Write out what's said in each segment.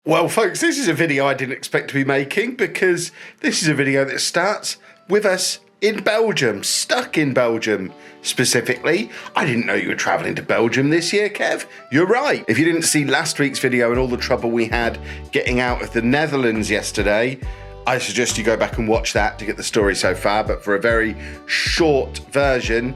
Well, folks, this is a video I didn't expect to be making because this is a video that starts with us in Belgium, stuck in Belgium specifically. I didn't know you were travelling to Belgium this year, Kev. You're right. If you didn't see last week's video and all the trouble we had getting out of the Netherlands yesterday, I suggest you go back and watch that to get the story so far. But for a very short version,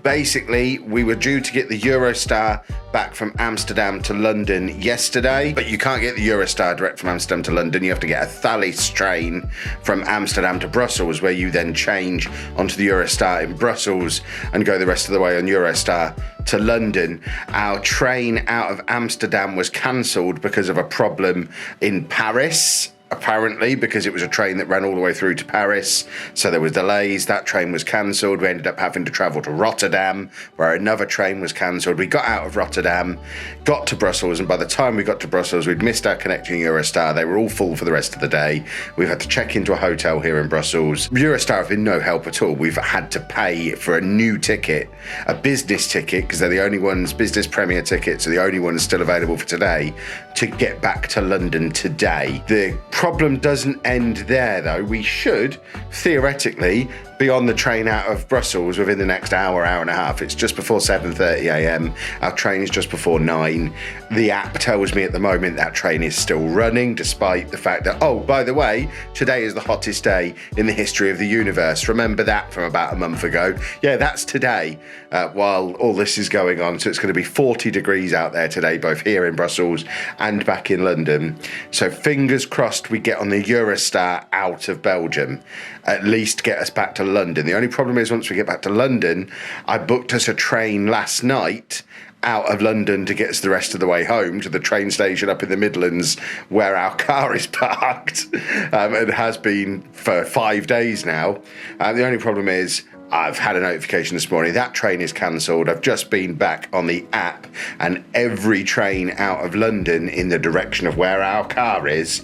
basically, we were due to get the Eurostar back from Amsterdam to London yesterday, but you can't get the Eurostar direct from Amsterdam to London. You have to get a Thalys train from Amsterdam to Brussels, where you then change onto the Eurostar in Brussels and go the rest of the way on Eurostar to London. Our train out of Amsterdam was cancelled because of a problem in Paris. Apparently, because it was a train that ran all the way through to Paris, so there was delays. That train was cancelled. We ended up having to travel to Rotterdam, where another train was cancelled. We got out of Rotterdam, got to Brussels, and by the time we got to Brussels, we'd missed our connecting Eurostar. They were all full for the rest of the day. We've had to check into a hotel here in Brussels. Eurostar have been no help at all. We've had to pay for a new ticket, a business ticket, because they're the only ones, business premier tickets are the only ones still available for today, to get back to London today. The problem doesn't end there though. We should theoretically be on the train out of Brussels within the next hour and a half. It's just before 7:30 a.m. Our train is just before 9. The app tells me at the moment that train is still running, despite the fact that, oh, by the way, today is the hottest day in the history of the universe. Remember that from about a month ago? Yeah, that's today, while all this is going on. So it's going to be 40 degrees out there today, both here in Brussels and back in London. So fingers crossed we get on the Eurostar out of Belgium, at least get us back to London. The only problem is once we get back to London, I booked us a train last night out of London to get us the rest of the way home to the train station up in the Midlands where our car is parked, and has been for 5 days now. The only problem is I've had a notification this morning that train is cancelled. I've just been back on the app and every train out of London in the direction of where our car is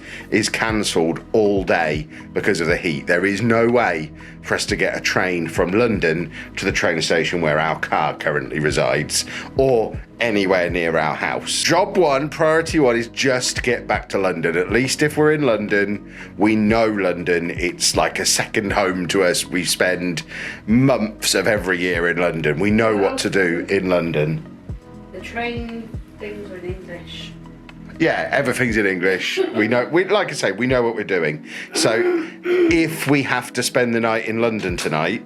cancelled all day because of the heat. There is no way for us to get a train from London to the train station where our car currently resides, or anywhere near our house. Job one, priority one, is just get back to London. At least if we're in London, we know London. It's like a second home to us. We spend months of every year in London. We know what to do in London. The train things are in English. Yeah, everything's in English. We know, like I say, we know what we're doing. So if we have to spend the night in London tonight,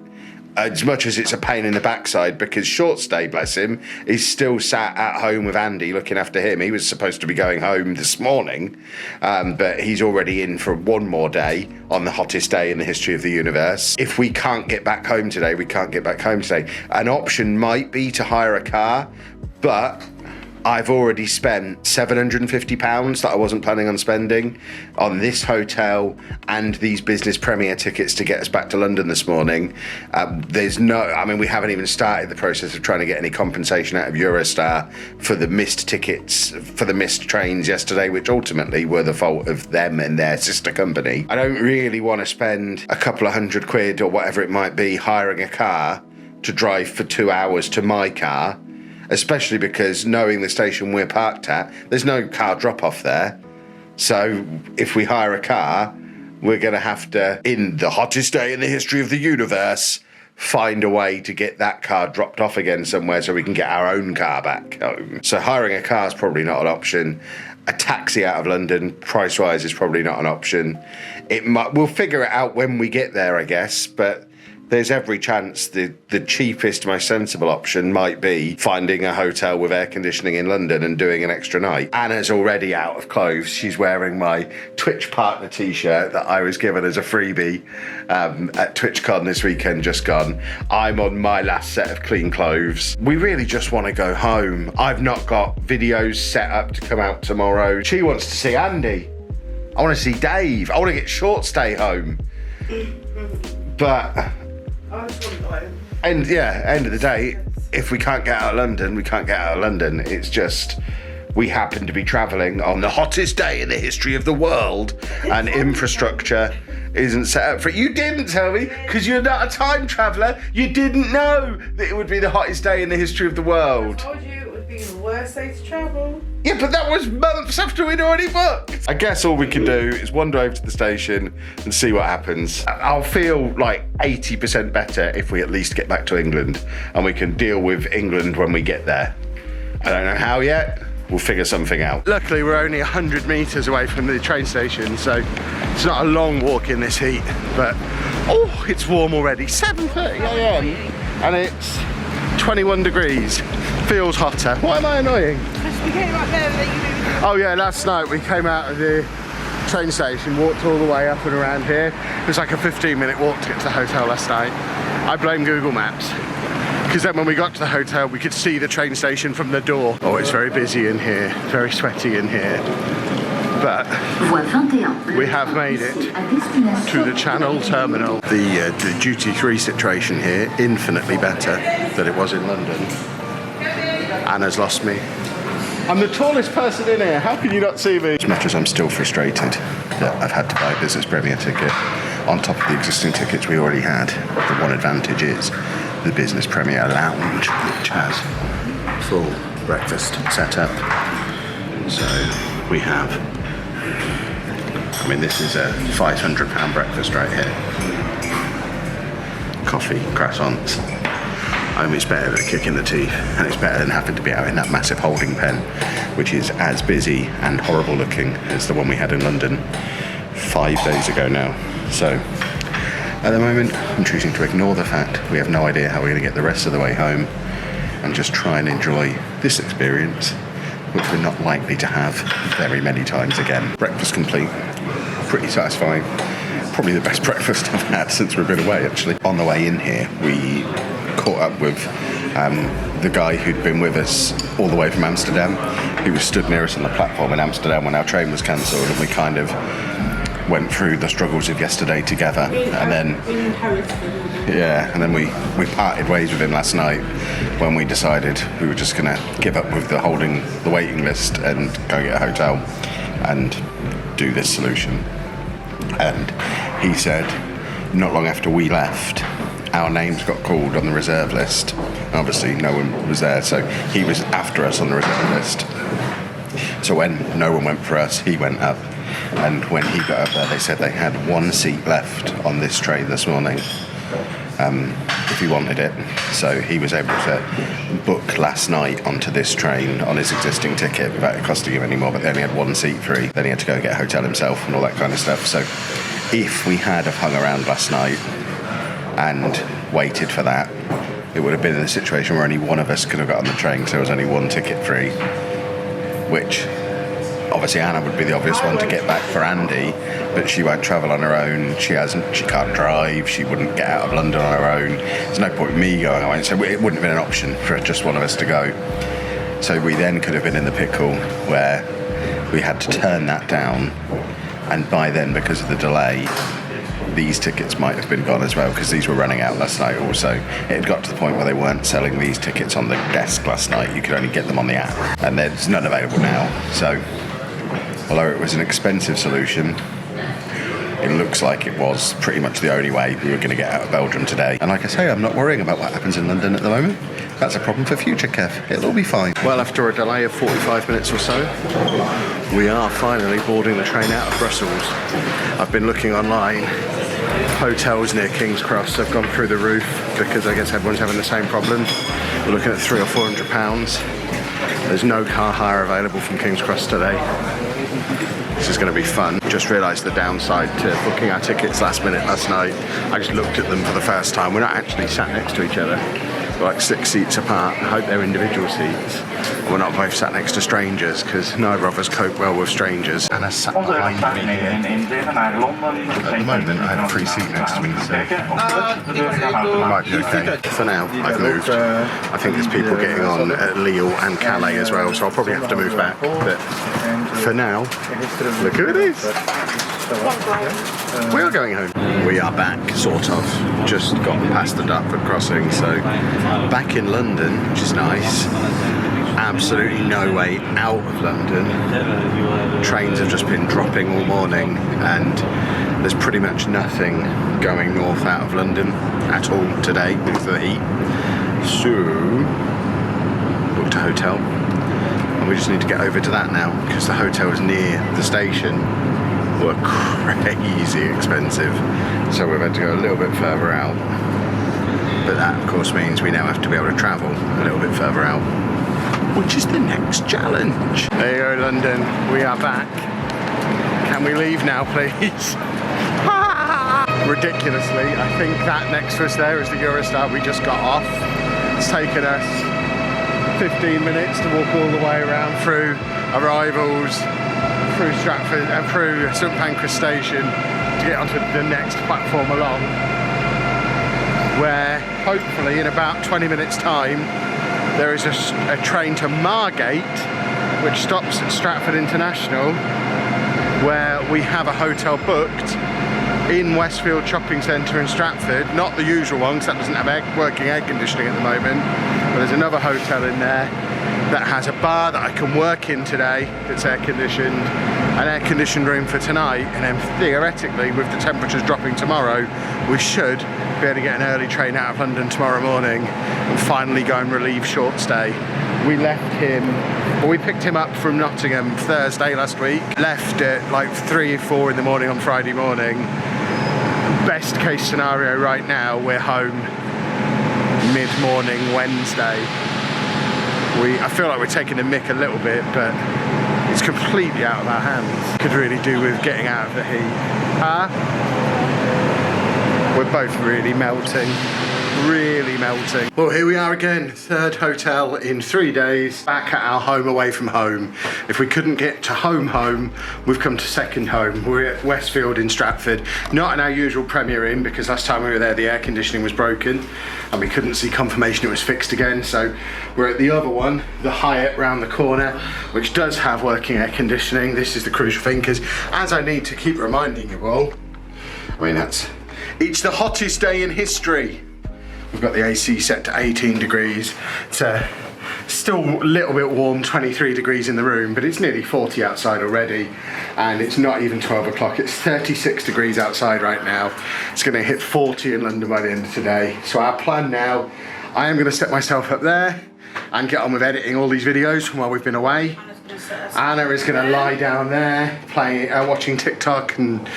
as much as it's a pain in the backside, because Short Stay, bless him, is still sat at home with Andy looking after him. He was supposed to be going home this morning, but he's already in for one more day on the hottest day in the history of the universe. If we can't get back home today, we can't get back home today. An option might be to hire a car, but I've already spent £750 that I wasn't planning on spending on this hotel and these business premier tickets to get us back to London this morning. We haven't even started the process of trying to get any compensation out of Eurostar for the missed tickets, for the missed trains yesterday, which ultimately were the fault of them and their sister company. I don't really want to spend a couple of £100 or whatever it might be hiring a car to drive for 2 hours to my car, especially because knowing the station we're parked at, there's no car drop-off there. So if we hire a car, we're going to have to, in the hottest day in the history of the universe, find a way to get that car dropped off again somewhere so we can get our own car back home. So hiring a car is probably not an option. A taxi out of London, price-wise, is probably not an option. We'll figure it out when we get there, I guess, but there's every chance the cheapest, most sensible option might be finding a hotel with air conditioning in London and doing an extra night. Anna's already out of clothes. She's wearing my Twitch partner t-shirt that I was given as a freebie at TwitchCon this weekend just gone. I'm on my last set of clean clothes. We really just want to go home. I've not got videos set up to come out tomorrow. She wants to see Andy. I want to see Dave. I want to get Short Stay home. But end of the day, if we can't get out of London, we can't get out of London. It's just, we happen to be travelling on the hottest day in the history of the world, and infrastructure isn't set up for it. You didn't tell me, because you're not a time traveller. You didn't know that it would be the hottest day in the history of the world. I told you it would be the worst day to travel. Yeah, but that was months after we'd already booked. I guess all we can do is wander over to the station and see what happens. I'll feel like 80% better if we at least get back to England and we can deal with England when we get there. I don't know how yet. We'll figure something out. Luckily, we're only 100 meters away from the train station, so it's not a long walk in this heat, but oh, it's warm already. 7:30 a.m. and it's 21 degrees. Feels hotter. Why am I annoying? Oh yeah, last night we came out of the train station, walked all the way up and around here. It was like a 15-minute walk to get to the hotel last night. I blame Google Maps, because then when we got to the hotel we could see the train station from the door. Oh, it's very busy in here, very sweaty in here. But we have made it to the Channel Terminal. The duty-free situation here, infinitely better than it was in London. Anna's lost me. I'm the tallest person in here, how can you not see me? As much as I'm still frustrated that I've had to buy a business premier ticket on top of the existing tickets we already had, the one advantage is the business premier lounge, which has full breakfast set up. So we have, I mean, this is a £500 breakfast right here. Coffee, croissants. I mean, it's better than a kick in the teeth, and it's better than having to be out in that massive holding pen, which is as busy and horrible looking as the one we had in London 5 days ago now. So at the moment, I'm choosing to ignore the fact we have no idea how we're going to get the rest of the way home and just try and enjoy this experience, which we're not likely to have very many times again. Breakfast complete, pretty satisfying. Probably the best breakfast I've had since we've been away, actually. On the way in here, we caught up with the guy who'd been with us all the way from Amsterdam. He was stood near us on the platform in Amsterdam when our train was cancelled, and we kind of went through the struggles of yesterday together. And then we parted ways with him last night when we decided we were just gonna give up with the waiting list and go get a hotel and do this solution. And he said not long after we left, our names got called on the reserve list. Obviously no one was there, so he was after us on the reserve list. So when no one went for us, he went up, and when he got up there they said they had one seat left on this train this morning if he wanted it. So he was able to book last night onto this train on his existing ticket without it costing him any more, but they only had one seat free. Then he had to go get a hotel himself and all that kind of stuff. So if we had have hung around last night and waited for that, it would have been in a situation where only one of us could have got on the train because there was only one ticket free, which obviously Anna would be the obvious one to get back for Andy, but she won't travel on her own. She can't drive, she wouldn't get out of London on her own. There's no point in me going away, so it wouldn't have been an option for just one of us to go. So we then could have been in the pickle where we had to turn that down, and by then, because of the delay, these tickets might have been gone as well, because these were running out last night also. It had got to the point where they weren't selling these tickets on the desk last night. You could only get them on the app, and there's none available now. So although it was an expensive solution, it looks like it was pretty much the only way we were going to get out of Belgium today. And like I say, I'm not worrying about what happens in London at the moment. That's a problem for future, Kev. It'll all be fine. Well, after a delay of 45 minutes or so, we are finally boarding the train out of Brussels. I've been looking online. Hotels near King's Cross have gone through the roof because I guess everyone's having the same problem. We're looking at £300 or £400. There's no car hire available from King's Cross today. This is going to be fun. Just realised the downside to booking our tickets last minute last night. I just looked at them for the first time. We're not actually sat next to each other. We're like 6 seats apart. I hope they're individual seats. We're not both sat next to strangers, because neither of us cope well with strangers. And I sat behind me here. At the moment, I have a free seat next to me, so it might be okay. For now, I've moved. I think there's people getting on at Lille and Calais as well, so I'll probably have to move back. But for now, look who it is. We are going home. We are back, sort of. Just got past the Dartford crossing, so back in London, which is nice. Absolutely no way out of London. Trains have just been dropping all morning, and there's pretty much nothing going north out of London at all today because of the heat. So, booked a hotel, and we just need to get over to that now because the hotels near the station were crazy expensive, so we've had to go a little bit further out. But that of course means we now have to be able to travel a little bit further out, which is the next challenge. There you go, London, we are back. Can we leave now, please? Ridiculously, I think that next to us there is the Eurostar we just got off. It's taken us 15 minutes to walk all the way around through arrivals, through Stratford and through St Pancras station to get onto the next platform along, where hopefully in about 20 minutes time there is a train to Margate which stops at Stratford International, where we have a hotel booked in Westfield Shopping Centre in Stratford. Not the usual one, because that doesn't have working air conditioning at the moment, but there's another hotel in there that has a bar that I can work in today that's air conditioned, an air conditioned room for tonight, and then theoretically with the temperatures dropping tomorrow we should be able to get an early train out of London tomorrow morning and finally go and relieve short stay. We left him, well, we picked him up from Nottingham Thursday last week, left at like 3 or 4 in the morning on Friday morning. Best case scenario right now, we're home mid-morning Wednesday. I feel like we're taking the mick a little bit, but it's completely out of our hands. Could really do with getting out of the heat. We're both really melting. Really melting. Well, here we are again, third hotel in 3 days, back at our home away from home. If we couldn't get to home, we've come to second home. We're at Westfield in Stratford, not in our usual Premier Inn, because last time we were there the air conditioning was broken and we couldn't see confirmation it was fixed again, so we're at the other one, the Hyatt round the corner, which does have working air conditioning. This is the crucial thing, because as I need to keep reminding you all, I mean, it's the hottest day in history. We've got the AC set to 18 degrees. It's still a little bit warm, 23 degrees in the room, but it's nearly 40 outside already. And it's not even 12 o'clock. It's 36 degrees outside right now. It's gonna hit 40 in London by the end of today. So our plan now, I am gonna set myself up there and get on with editing all these videos from while we've been away. Anna is gonna lie down there, playing, watching TikTok and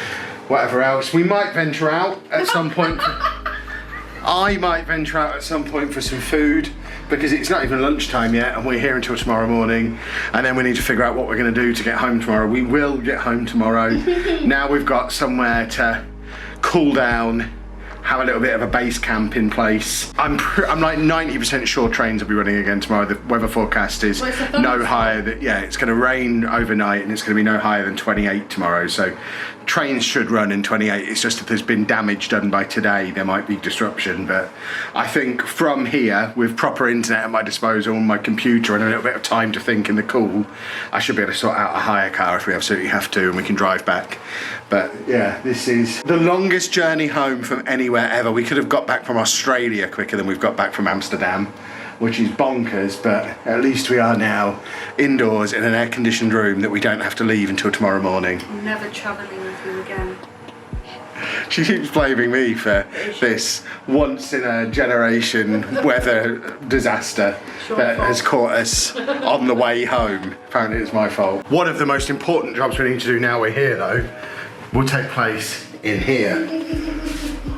whatever else. We might venture out at some point. I might venture out at some point for some food, because it's not even lunchtime yet and we're here until tomorrow morning, and then we need to figure out what we're going to do to get home tomorrow. We will get home tomorrow. Now we've got somewhere to cool down, have a little bit of a base camp in place. I'm like 90% sure trains will be running again tomorrow. The weather forecast is no higher than, yeah, it's going to rain overnight and it's going to be no higher than 28 tomorrow. So trains should run in 28. It's just if there's been damage done by today, there might be disruption. But I think from here, with proper internet at my disposal, my computer and a little bit of time to think in the cool, I should be able to sort out a hire car if we absolutely have to, and we can drive back. But yeah, this is the longest journey home from anywhere ever. We could have got back from Australia quicker than we've got back from Amsterdam, which is bonkers, but at least we are now indoors in an air-conditioned room that we don't have to leave until tomorrow morning. I'm never travelling with you again. She keeps blaming me for this once-in-a-generation weather disaster that has caught us on the way home. Apparently it's my fault. One of the most important jobs we need to do now we're here, though, will take place in here.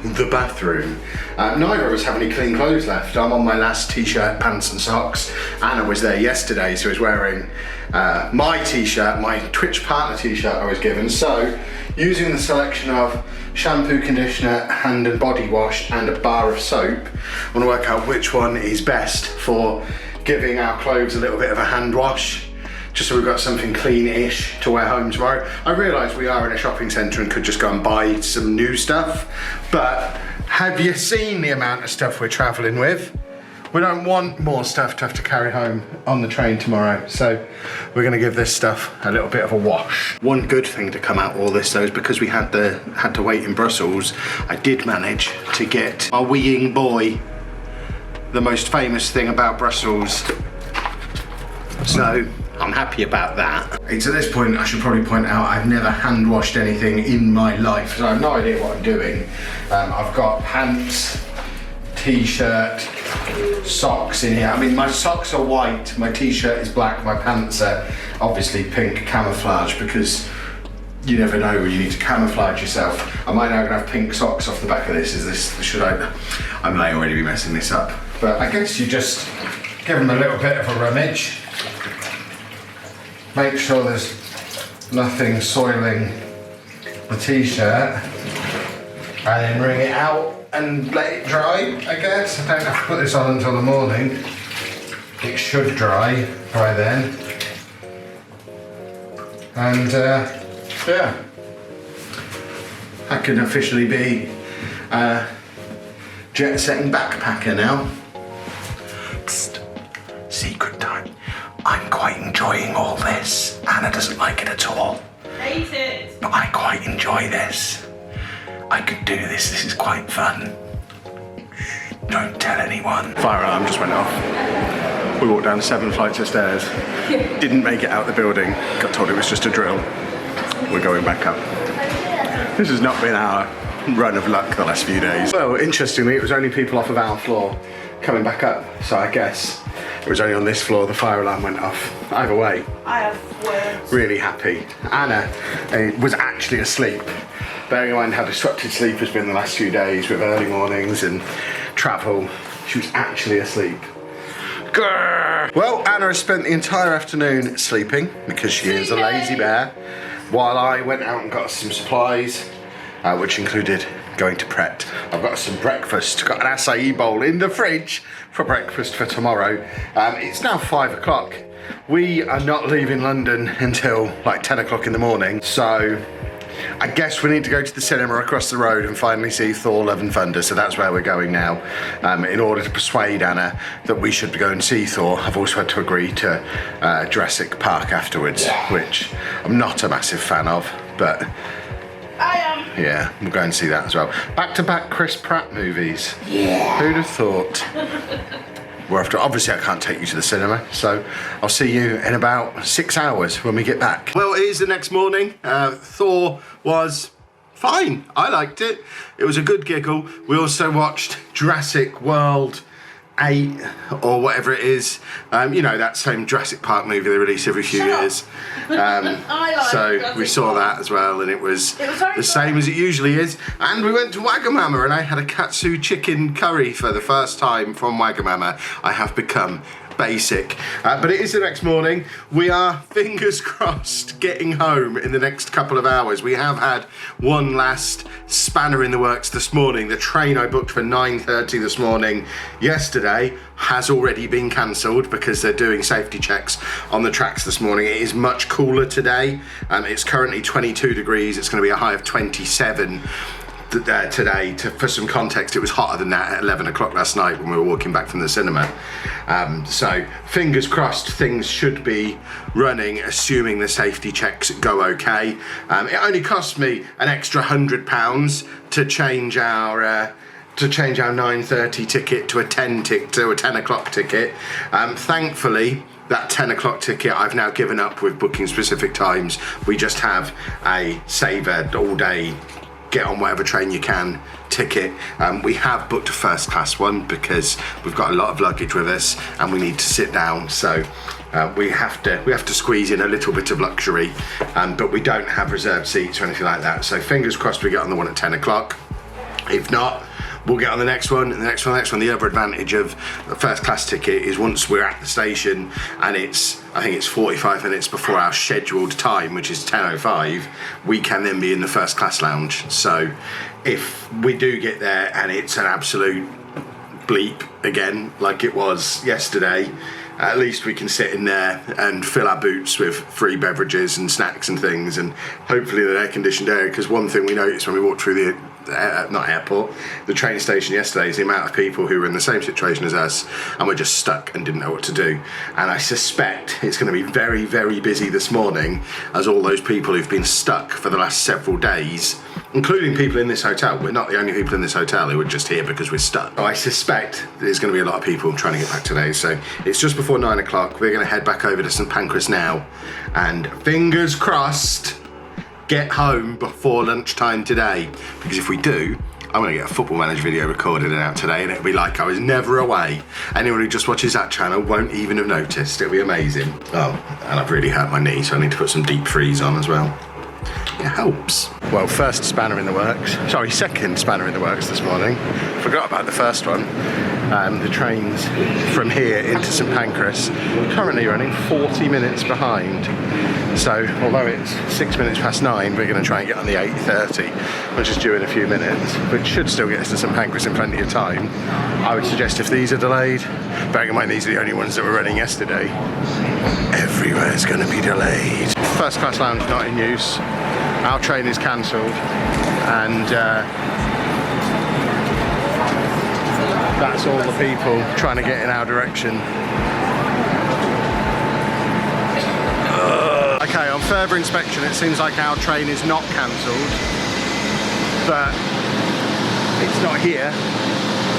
The bathroom. Neither of us have any clean clothes left. I'm on my last t-shirt, pants and socks. Anna was there yesterday, so was wearing my t-shirt, my Twitch partner t-shirt I was given. So, using the selection of shampoo, conditioner, hand and body wash and a bar of soap, I want to work out which one is best for giving our clothes a little bit of a hand wash, just so we've got something clean-ish to wear home tomorrow. I realise we are in a shopping centre and could just go and buy some new stuff, but have you seen the amount of stuff we're travelling with? We don't want more stuff to have to carry home on the train tomorrow, so we're going to give this stuff a little bit of a wash. One good thing to come out of all this, though, is because we had to wait in Brussels, I did manage to get our weeing boy the most famous thing about Brussels. So I'm happy about that. It's at this point I should probably point out I've never hand washed anything in my life, so I have no idea what I'm doing. I've got pants, t-shirt, socks in here. I mean, my socks are white, my t-shirt is black, my pants are obviously pink camouflage because you never know when you need to camouflage yourself. Am I now gonna have pink socks off the back of this? I may already be messing this up. But I guess you just give them a little bit of a rummage. Make sure there's nothing soiling the t-shirt. And then wring it out and let it dry, I guess. I don't have to put this on until the morning. It should dry by then. And yeah, I can officially be a jet-setting backpacker now. Psst, secret time. I'm quite enjoying all this. Anna doesn't like it at all. Hate it. But I quite enjoy this. I could do this, this is quite fun. Don't tell anyone. Fire alarm just went off. We walked down 7 flights of stairs. Didn't make it out the building. Got told it was just a drill. We're going back up. This has not been our run of luck the last few days. Well, interestingly, it was only people off of our floor coming back up. So I guess it was only on this floor the fire alarm went off. Either way, I have words. really happy. Anna was actually asleep. Bearing in mind how disrupted sleep has been the last few days with early mornings and travel, she was actually asleep. Grrr. Well, Anna has spent the entire afternoon sleeping because she is a lazy bear, while I went out and got some supplies, which included going to Pret. I've got some breakfast, got an acai bowl in the fridge for breakfast for tomorrow. It's now 5 o'clock. We are not leaving London until like 10 o'clock in the morning, so I guess we need to go to the cinema across the road and finally see Thor: Love and Thunder, so that's where we're going now. In order to persuade Anna that we should go and see Thor, I've also had to agree to Jurassic Park afterwards, which I'm not a massive fan of, but I am. yeah, we'll go and see that as well. Back-to-back Chris Pratt movies. Yeah. Who'd have thought? We're after, obviously I can't take you to the cinema, so I'll see you in about 6 hours when we get back. Well, it is the next morning. Thor was fine. I liked it. It was a good giggle. We also watched Jurassic World 8 or whatever it is. You know, that same Jurassic Park movie they release every few years. So we saw that as well, and it was the same as it usually is. And we went to Wagamama, and I had a katsu chicken curry for the first time from Wagamama. I have become basic. But it is the next morning. We are, fingers crossed, getting home in the next couple of hours. We have had one last spanner in the works this morning. The train I booked for 9:30 this morning yesterday has already been cancelled because they're doing safety checks on the tracks this morning. It is much cooler today. It's currently 22 degrees. It's going to be a high of 27 today. For some context, it was hotter than that at 11 o'clock last night when we were walking back from the cinema. So fingers crossed things should be running, assuming the safety checks go okay. It only cost me an extra £100 to change our 9:30 ticket to a 10 o'clock ticket. Thankfully, that 10 o'clock ticket I've now given up with booking specific times. We just have a saver all day, get on whatever train you can ticket. We have booked a first class one because we've got a lot of luggage with us and we need to sit down, so we have to squeeze in a little bit of luxury, but we don't have reserved seats or anything like that, so fingers crossed we get on the one at 10 o'clock. If not, we'll get on the next one, and the next one. The other advantage of a first class ticket is once we're at the station and I think it's 45 minutes before our scheduled time, which is 10:05, we can then be in the first class lounge. So if we do get there and it's an absolute bleep again, like it was yesterday, at least we can sit in there and fill our boots with free beverages and snacks and things, and hopefully the air-conditioned area, because one thing we noticed when we walked through the train station yesterday is the amount of people who were in the same situation as us and were just stuck and didn't know what to do. And I suspect it's going to be very, very busy this morning, as all those people who've been stuck for the last several days, including people in this hotel. We're not the only people in this hotel who are just here because we're stuck. So I suspect there's going to be a lot of people trying to get back today. So it's just before 9 o'clock. We're going to head back over to St Pancras now, and fingers crossed get home before lunchtime today, because if we do, I'm going to get a Football Manager video recorded and out today, and it'll be like I was never away. Anyone who just watches that channel won't even have noticed. It'll be amazing. Oh, and I've really hurt my knee, so I need to put some deep freeze on as well. It helps. Well, first spanner in the works. Sorry, second spanner in the works this morning. Forgot about the first one. The trains from here into St Pancras currently running 40 minutes behind. So, although it's 6 minutes past 9, we're going to try and get on the 8:30, which is due in a few minutes, which should still get us to St Pancras in plenty of time. I would suggest if these are delayed, bearing in mind these are the only ones that were running yesterday, everywhere's going to be delayed. First class lounge not in use. Our train is cancelled, and that's all the people trying to get in our direction. Okay, on further inspection, it seems like our train is not cancelled, but it's not here.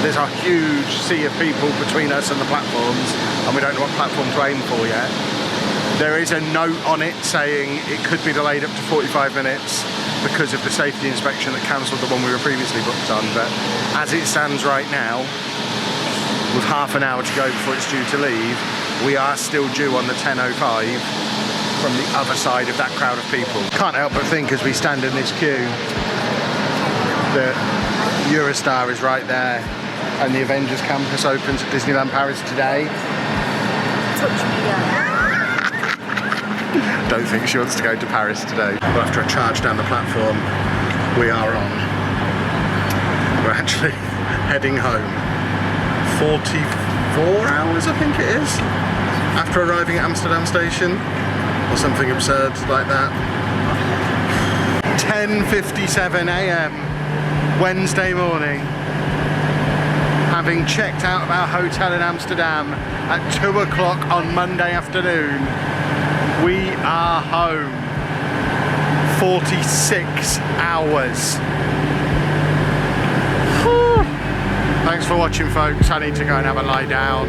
There's a huge sea of people between us and the platforms, and we don't know what platform to aim for yet. There is a note on it saying it could be delayed up to 45 minutes because of the safety inspection that cancelled the one we were previously booked on, but as it stands right now, with half an hour to go before it's due to leave, we are still due on the 10:05 from the other side of that crowd of people. Can't help but think as we stand in this queue that Eurostar is right there and the Avengers campus opens at Disneyland Paris today. Touch me, yeah. Don't think she wants to go to Paris today. Well, after a charge down the platform, we are on. We're actually heading home. 44 hours, I think it is, after arriving at Amsterdam station, or something absurd like that. 10:57 a.m. Wednesday morning. Having checked out of our hotel in Amsterdam at 2 o'clock on Monday afternoon, we are home. 46 hours. Whew. Thanks for watching, folks. I need to go and have a lie down.